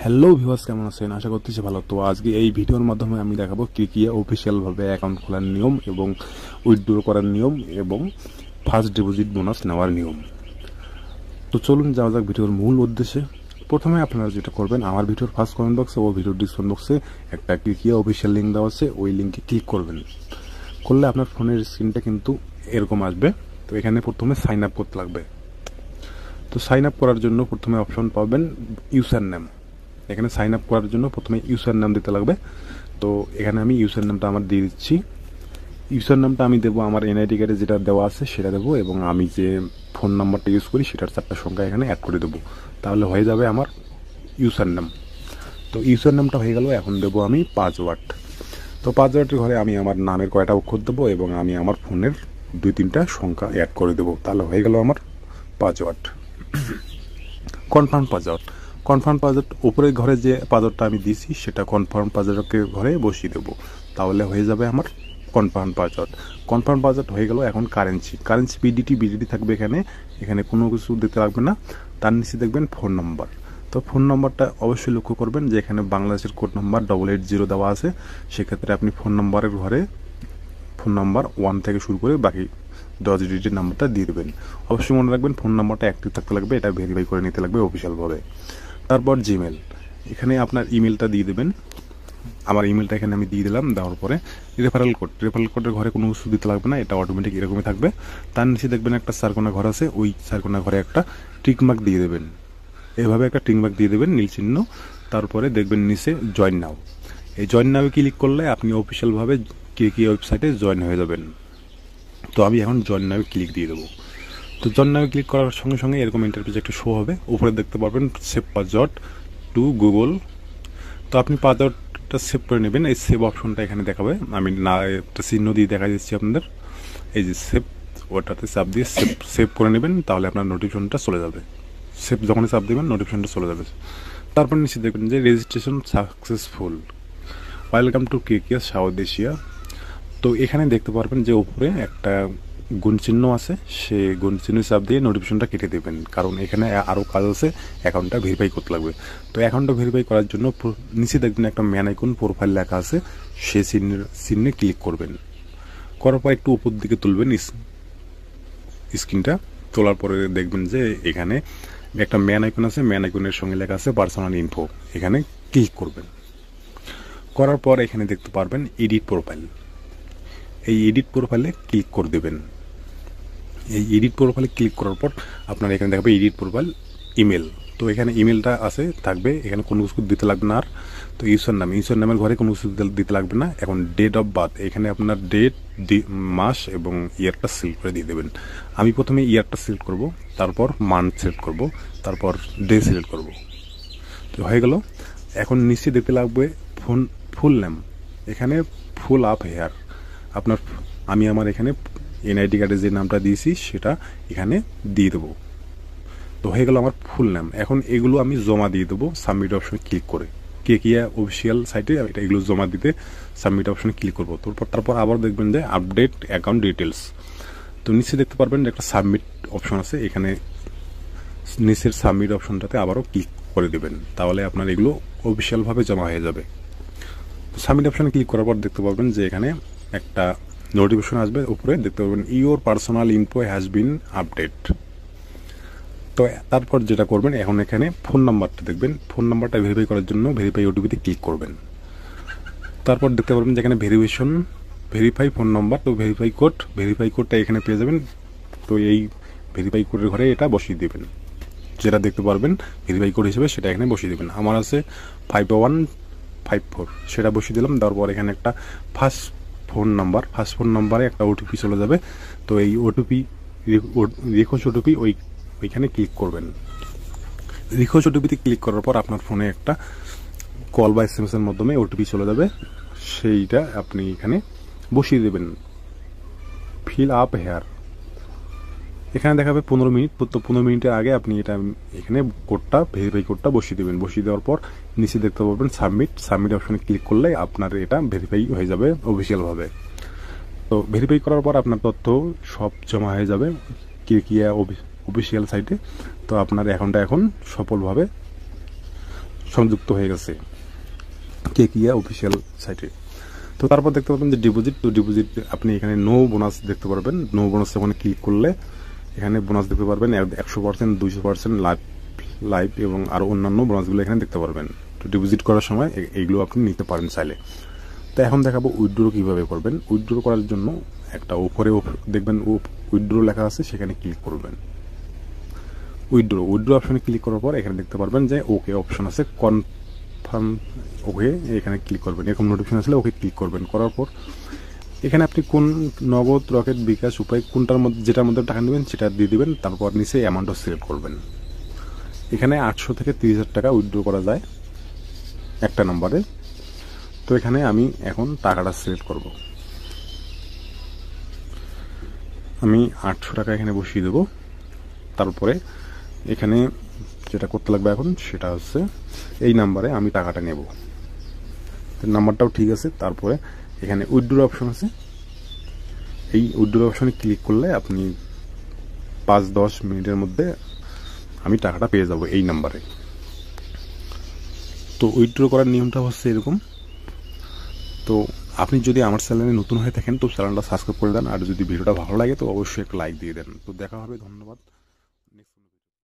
Hello viewers, কেমন আছেন? আশা করতেছি ভালো। তো আজকে এই ভিডিওর মাধ্যমে আমি দেখাবো ক্রিকিয়া অফিসিয়ালভাবে অ্যাকাউন্ট খোলার নিয়ম এবং উইথড্র করার নিয়ম এবং ফার্স্ট ডিপোজিট বোনাস নেওয়ার নিয়ম। তো চলুন যাওয়া যাক ভিডিওর মূল উদ্দেশ্যে। প্রথমে আপনারা যেটা করবেন, আমার ভিডিওর ফার্স্ট কমেন্ট বক্সে ও ভিডিওর ডিসক্রিপশন বক্সে একটা ক্রিকিয়া অফিসিয়াল লিঙ্ক দেওয়া আছে, ওই লিঙ্কে ক্লিক করবেন। করলে আপনার ফোনের স্ক্রিনটা কিন্তু এরকম আসবে। তো এখানে প্রথমে সাইন আপ করতে লাগবে। তো সাইন আপ করার জন্য প্রথমে অপশন পাবেন ইউজার নেম। এখানে সাইন আপ করার জন্য প্রথমে ইউজার নাম দিতে লাগবে। তো এখানে আমি ইউজার নামটা আমার দিয়ে দিচ্ছি। ইউজার নামটা আমি দেবো আমার এনআইডি কার্ডে যেটা দেওয়া আছে সেটা দেবো, এবং আমি যে ফোন নাম্বারটা ইউজ করি সেটার 4টা সংখ্যা এখানে অ্যাড করে দেবো। তাহলে হয়ে যাবে আমার ইউজার নাম। তো ইউজার নামটা হয়ে গেল। এখন দেবো আমি পাসওয়ার্ড। তো পাসওয়ার্ডের ঘরে আমি আমার নামের কয়টা অক্ষর দেবো এবং আমি আমার ফোনের 2-3টা সংখ্যা অ্যাড করে দেবো। তাহলে হয়ে গেল আমার password. Confirm password. Confirm password উপরের ঘরে যে পাসওয়ার্ডটা আমি দিয়েছি সেটা কনফার্ম পাসওয়ার্ডকে ঘরে বসিয়ে দেবো। তাহলে হয়ে যাবে আমার কনফার্ম পাসওয়ার্ড। কনফার্ম পাসওয়ার্ড হয়ে গেল। এখন কারেন্সি বিডিটি থাকবে এখানে। এখানে কোনো কিছু দিতে লাগবে না। তার নিচে দেখবেন ফোন নাম্বার। তো ফোন নাম্বারটা অবশ্যই লক্ষ্য করবেন যে এখানে বাংলাদেশের কোড নাম্বার 880 দেওয়া আছে। সেক্ষেত্রে আপনি ফোন নাম্বারের ঘরে ফোন নাম্বার 1 থেকে শুরু করে বাকি 10 ডিজিটের নাম্বারটা দিয়ে দেবেন। অবশ্যই মনে রাখবেন ফোন নাম্বারটা অ্যাক্টিভ থাকতে লাগবে, এটা ভেরিফাই করে নিতে লাগবে অফিসিয়ালভাবে। তারপর জিমেল, এখানে আপনার ইমেলটা দিয়ে দেবেন। আমার ইমেলটা এখানে আমি দিয়ে দিলাম। দেওয়ার পরে রেফারেল কোডের ঘরে কোনো কিছু দিতে লাগবে না, এটা অটোমেটিক এরকমই থাকবে। তার নিচে দেখবেন একটা চারকোনা ঘর আছে, ওই চারকোনা ঘরে একটা টিকমার্ক দিয়ে দেবেন। এভাবে একটা টিকমার্ক দিয়ে দেবেন, নীল চিহ্ন। তারপরে দেখবেন নিচে জয়েন নাও। এই জয়েন নাও ক্লিক করলে আপনি অফিসিয়ালভাবে কি ওয়েবসাইটে জয়েন হয়ে যাবেন। তো আমি এখন জয়েন নাও ক্লিক দিয়ে দেবো। তো জয়েন নাও ক্লিক করার সঙ্গে সঙ্গে এরকম ইন্টারফেস একটা শো হবে। উপরে দেখতে পারবেন সেভ পাসওয়ার্ড টু গুগল। তো আপনি পাসওয়ার্ডটা সেভ করে নেবেন। এই সেভ অপশনটা এখানে দেখাবে। আমি না একটা চিহ্ন দিয়ে দেখা দিচ্ছি আপনাদের। এই যে সেভ, ওটাতে চাপ দিয়ে সেভ করে নেবেন। তাহলে আপনার নোটিফিকেশনটা চলে যাবে। সেভ যখনই চাপ দেবেন নোটিফিকেশনটা চলে যাবে। তারপর নিচে দেখবেন যে রেজিস্ট্রেশন সাকসেসফুল, ওয়েলকাম টু ক্রিকিয়া সাউথ এশিয়া। তো এখানে দেখতে পারবেন যে উপরে একটা গুণ চিহ্ন আছে, সে গুণ চিহ্ন চাপ দিয়ে নোটিফিকেশনটা কেটে দেবেন, কারণ এখানে আরও কাজ আছে, অ্যাকাউন্টটা ভেরিফাই করতে লাগবে। তো অ্যাকাউন্টটা ভেরিফাই করার জন্য নিচে দেখবেন একটা ম্যান আইকন প্রোফাইল লেখা আছে, সে চিহ্নে ক্লিক করবেন। করার পর একটু উপর দিকে তুলবেন স্ক্রিনটা। তোলার পরে দেখবেন যে এখানে একটা ম্যান আইকন আছে, ম্যান আইকনের সঙ্গে লেখা আছে পার্সোনাল ইনফো, এখানে ক্লিক করবেন। করার পর এখানে দেখতে পারবেন এডিট প্রোফাইল, এই এডিট প্রোফাইলে ক্লিক করে দেবেন। এই এডিট প্রোফাইলে ক্লিক করার পর আপনার এখানে দেখাবে এডিট প্রোফাইল ইমেল। তো এখানে ইমেলটা আছে থাকবে, এখানে কোনো কিছু দিতে লাগবে না আর। তো ইউজার নামের ঘরে কোনো কিছু দিতে লাগবে না। এখন ডেট অফ বার্থ, এখানে আপনার ডেট, মাস এবং ইয়ারটা সিলেক্ট করে দিয়ে দেবেন। আমি প্রথমে ইয়ারটা সিলেক্ট করব, তারপর মান্থ সিলেক্ট করব, তারপর ডে সিলেক্ট করব। তো হয়ে গেল। এখন নিচে দেখতে লাগবে ফুল নেম, এখানে ফুল আপ হেয়ার আপনার। আমি আমার এখানে এনআইডি কার্ডে যে নামটা দিয়েছি সেটা এখানে দিয়ে দেবো। তো হয়ে গেল আমার ফুল নাম। এখন এগুলো আমি জমা দিয়ে দেবো সাবমিট অপশনে ক্লিক করে। ক্রিকিয়া অফিসিয়াল সাইটে এটা এগুলো জমা দিতে সাবমিট অপশনে ক্লিক করবো। তারপর আবার দেখবেন যে আপডেট অ্যাকাউন্ট ডিটেলস। তো নিচে দেখতে পারবেন যে একটা সাবমিট অপশন আছে, এখানে নিচের সাবমিট অপশনটাতে আবারও ক্লিক করে দেবেন। তাহলে আপনার এগুলো অফিসিয়ালভাবে জমা হয়ে যাবে। সাবমিট অপশনে ক্লিক করার পর দেখতে পাবেন যে এখানে একটা নোটিফিকেশন আসবে। উপরে দেখতে পাবেন your personal info has been update. তো তারপর যেটা করবেন, এখন এখানে ফোন নাম্বারটা দেখবেন। ফোন নাম্বারটা ভেরিফাই করার জন্য ভেরিফাই ওটিপিতে ক্লিক করবেন। তারপর দেখতে পারবেন যে এখানে ভেরিফাই ফোন নাম্বার। তো ভেরিফাই কোডটা এখানে পেয়ে যাবেন। তো এই ভেরিফাই কোডের ঘরে এটা বসিয়ে দেবেন। যেটা দেখতে পারবেন ভেরিফাই কোড হিসেবে সেটা এখানে বসিয়ে দেবেন। আমার আছে 5154, সেটা বসিয়ে দিলাম। দেওয়ার পর এখানে একটা ফার্স্ট ফোন নাম্বারে একটা ওটিপি চলে যাবে। তো এই ওটিপি রিকোয়েস্ট ওটিপি ওইখানে ক্লিক করবেন। রিকোয়েস্ট ওটিপিতে ক্লিক করার পর আপনার ফোনে একটা কল বা SMS এর মাধ্যমে ওটিপি চলে যাবে, সেইটা আপনি এখানে বসিয়ে দেবেন। ফিল আপ হেয়ার, এখানে দেখাবে 15 মিনিট। তো 15 মিনিটের আগে আপনি এটা এখানে ভেরিফাই কোডটা বসিয়ে দেবেন। বসিয়ে দেওয়ার পর নিচে দেখতে পাবেন সাবমিট অপশনে ক্লিক করলে আপনার এটা ভেরিফাই হয়ে যাবে অফিসিয়ালভাবে। তো ভেরিফাই করার পর আপনার তথ্য সব জমা হয়ে যাবে ক্রিকিয়া অফিসিয়াল সাইটে। তো আপনার অ্যাকাউন্টটা এখন সফলভাবে সংযুক্ত হয়ে গেছে কেকিয়া অফিসিয়াল সাইটে। তো তারপর দেখতে পারবেন যে ডিপোজিট, তো ডিপোজিট আপনি এখানে নো বোনাস দেখতে পারবেন। নো বোনাস ওখানে ক্লিক করলে এখানে বোনাস দেখতে পারবেন 100%, 200%, লাইভ এবং আরও অন্যান্য বোনাসগুলো এখানে দেখতে পারবেন। তো ডিপোজিট করার সময় এইগুলো আপনি নিতে পারেন চাইলে। তো এখন দেখাবো উইথড্র কীভাবে করবেন। উইথড্র করার জন্য একটা উপরে দেখবেন উইথড্র লেখা আছে, সেখানে ক্লিক করবেন। উইথড্র অপশনে ক্লিক করার পর এখানে দেখতে পারবেন যে ওকে অপশন আছে, কনফার্ম ওকে এখানে ক্লিক করবেন। এরকম নোটিফিকেশন আসলে ওকে ক্লিক করবেন। করার পর এখানে আপনি কোন নগদ, রকেট, বিকাশ, উপায় কোনটার মধ্যে যেটার মধ্যে টাকা নেবেন সেটা দিয়ে দিবেন। তারপর নিচে অ্যামাউন্টও সিলেক্ট করবেন। এখানে 800 থেকে 30,000 টাকা উইথড্র করা যায় একটা নম্বরে। তো এখানে আমি এখন টাকাটা সিলেক্ট করব। আমি 800 টাকা এখানে বসিয়ে দেব। তারপরে এখানে যেটা করতে লাগবে এখন সেটা হচ্ছে এই নাম্বারে আমি টাকাটা নেব। নাম্বারটাও ঠিক আছে। তারপরে এখানে উইথড্র অপশন আছে, এই উইথড্র অপশনে ক্লিক করলে আপনি 5-10 মিনিটের মধ্যে আমি টাকাটা পেয়ে যাব এই নাম্বারে। তো উইথড্র করার নিয়মটা হচ্ছে এরকম। তো আপনি যদি আমার চ্যানেলে নতুন হয়ে থাকেন তো চ্যানেলটা সাবস্ক্রাইব করে দেন, আর যদি ভিডিওটা ভালো লাগে তো অবশ্যই একটা লাইক দিয়ে দেন। তো দেখা হবে, ধন্যবাদ।